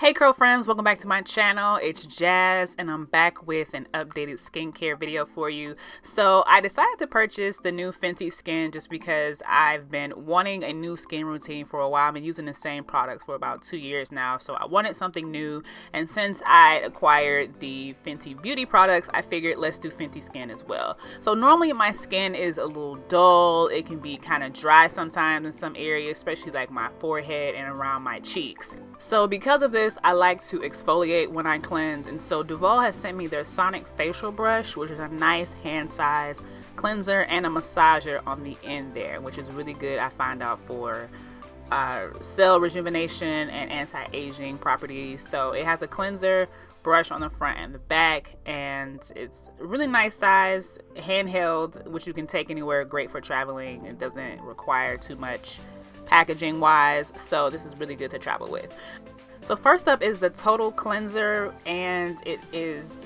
Hey curl friends, welcome back to my channel. It's Jazz and I'm back with an updated skincare video for you. So I decided to purchase the new Fenty Skin just because I've been wanting a new skin routine for a while. I've been using the same products for about 2 years now, so I wanted something new, and since I acquired the Fenty Beauty products, I figured let's do Fenty Skin as well. So normally my skin is a little dull. It can be kind of dry sometimes in some areas, especially like my forehead and around my cheeks. So because of this, I like to exfoliate when I cleanse, and so Duvolle has sent me their Sonic facial brush, which is a nice hand size cleanser and a massager on the end there, which is really good, I find out, for cell rejuvenation and anti-aging properties. So it has a cleanser brush on the front and the back, and it's a really nice size, handheld, which you can take anywhere, great for traveling. It doesn't require too much packaging wise, so this is really good to travel with. So first up is the Total Cleanser, and it is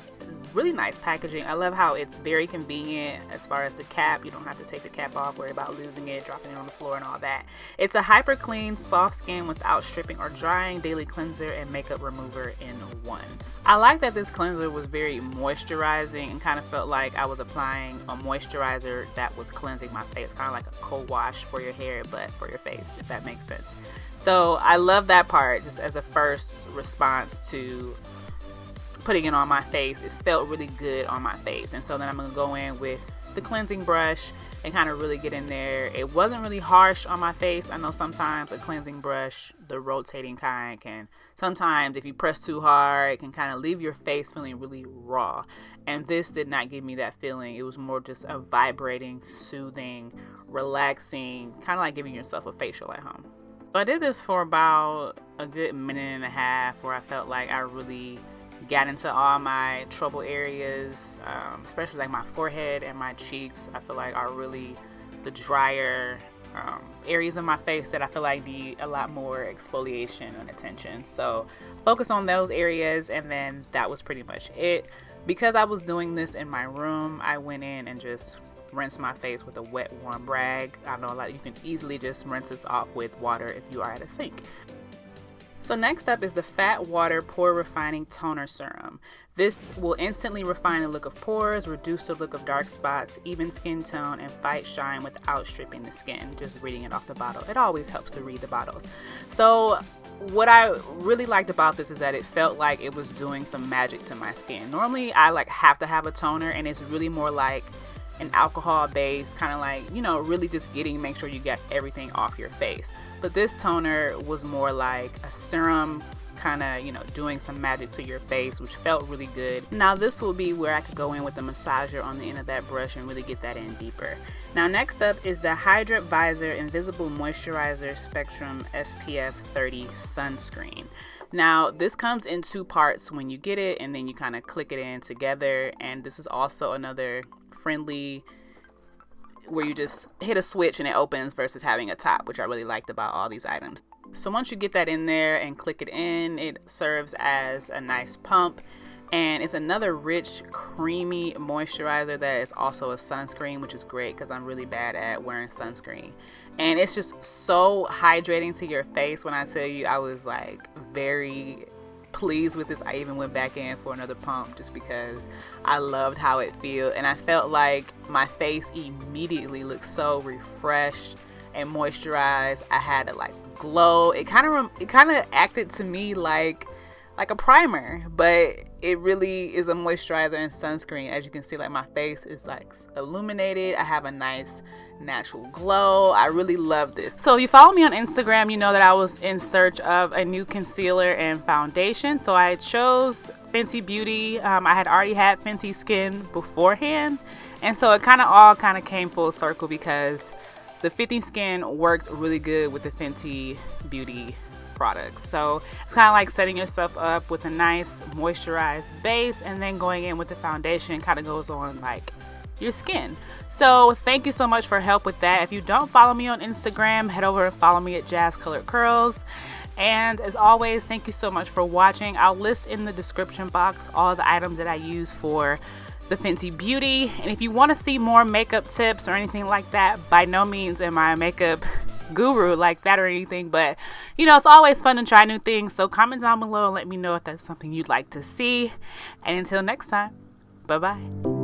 really nice packaging. I love how it's very convenient as far as the cap. You don't have to take the cap off, worry about losing it, dropping it on the floor and all that. It's a hyper clean, soft skin without stripping or drying daily cleanser and makeup remover in one. I like that this cleanser was very moisturizing and kind of felt like I was applying a moisturizer that was cleansing my face, kind of like a co-wash for your hair but for your face, if that makes sense. So I love that part just as a first response to putting it on my face. It felt really good on my face, and so then I'm going to go in with the cleansing brush and kind of really get in there. It wasn't really harsh on my face. I know sometimes a cleansing brush, the rotating kind, can sometimes, if you press too hard, it can kind of leave your face feeling really raw, and this did not give me that feeling. It was more just a vibrating, soothing, relaxing, kind of like giving yourself a facial at home. So I did this for about a good minute and a half, where I felt like I really got into all my trouble areas, especially like my forehead and my cheeks. I feel like are really the drier areas of my face that I feel like need a lot more exfoliation and attention. So focus on those areas, and then that was pretty much it. Because I was doing this in my room, I went in and just rinse my face with a wet warm rag. I know a lot, you can easily just rinse this off with water if you are at a sink. So next up is the Fat Water Pore-Refining Toner Serum. This will instantly refine the look of pores, reduce the look of dark spots, even skin tone, and fight shine without stripping the skin. Just reading it off the bottle. It always helps to read the bottles. So what I really liked about this is that it felt like it was doing some magic to my skin. Normally I have to have a toner, and it's really more like an alcohol base, kind of like, you know, really just make sure you get everything off your face. But this toner was more like a serum, kind of, you know, doing some magic to your face, which felt really good. Now this will be where I could go in with the massager on the end of that brush and really get that in deeper. Now next up is the Hydra Visor Invisible Moisturizer Spectrum SPF 30 Sunscreen. Now this comes in two parts when you get it, and then you kind of click it in together, and this is also another friendly where you just hit a switch and it opens versus having a top, which I really liked about all these items. So once you get that in there and click it in, it serves as a nice pump, and it's another rich, creamy moisturizer that is also a sunscreen, which is great because I'm really bad at wearing sunscreen. And it's just so hydrating to your face. When I tell you, I was like very pleased with this. I even went back in for another pump just because I loved how it felt, and I felt like my face immediately looked so refreshed and moisturized. I had a like glow. It kind of acted to me like a primer, but it really is a moisturizer and sunscreen. As you can see, like my face is like illuminated. I have a nice natural glow. I really love this. So if you follow me on Instagram, you know that I was in search of a new concealer and foundation. So I chose Fenty Beauty. I had already had Fenty Skin beforehand, and so it all came full circle because the Fenty Skin worked really good with the Fenty Beauty products. So it's kind of like setting yourself up with a nice moisturized base, and then going in with the foundation kind of goes on like your skin. So thank you so much for help with that. If you don't follow me on Instagram, head over and follow me at Jas'ColoredCurls. And as always, thank you so much for watching. I'll list in the description box all the items that I use for the Fenty Beauty. And if you want to see more makeup tips or anything like that, by no means am I a makeup guru like that or anything, but you know, it's always fun to try new things. So comment down below and let me know if that's something you'd like to see. And until next time, bye bye.